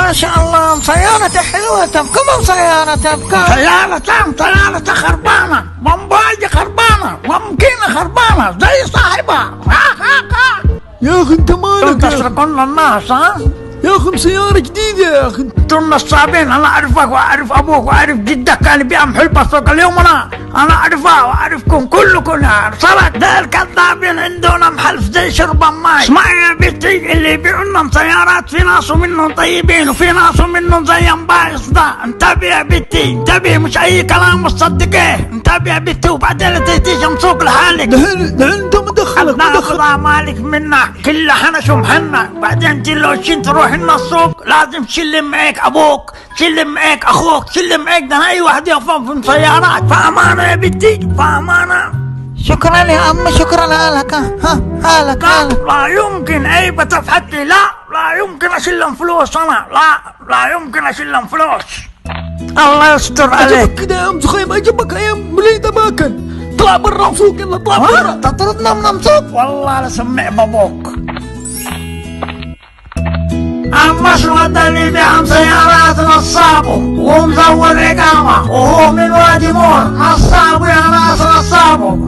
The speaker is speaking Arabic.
ما شاء الله سيارة حلوة. طب كم سيارة بكم؟ سيارة خربانة، ممباجة خربانة، ممكنة خربانة زي صاحبها. يا اخي انت مالك؟ تسرقون الناس ها؟ يا اخي سيارة جديدة يا اخي. انتم نصابين. انا اعرفك واعرف ابوك واعرف جدك كان بيعمل حلبة السوق. اليوم انا اعرفها واعرفكم كلكم يا صارت. ده الكذابين عندنا محلف زي شرب الماء. اسمعي يا بنتي، اللي يبيعوا لهم سيارات في ناس منهم طيبين وفي ناس منهم زي مبايص. ده انتبه يا بنتي، انتبه، مش اي كلام تصدقيه. انتبه يا بنتي وبعدين تيجي مسوق لحالك. ده انت مدخلك مالك منك كل حنش ومحنك. بعدين لو تروح السوق لازم تشيل معك ابوك، تشيل معك اخوك، تشيل معك ده اي واحد يفهم في سيارات. فامانه يا بنتي، فامانه. شكرا يا عم، شكرا لك. هالك لا يمكن اي بتفحتي. لا يمكن اشيلهم فلوس انا. لا يمكن اشيلهم فلوس. الله يستر عليك. عجبك كده يا ام زخيم؟ عجبك ايام بليده باكل؟ طلع برا سوق، يلا طلع برا. تطردنا من السوق؟ والله لا سمع بابوك. اما شو هذا اللي بيعم سيارات نصابه ومزور اقامه وهو من وادي مور؟ نصابه يا ناس، نصابه.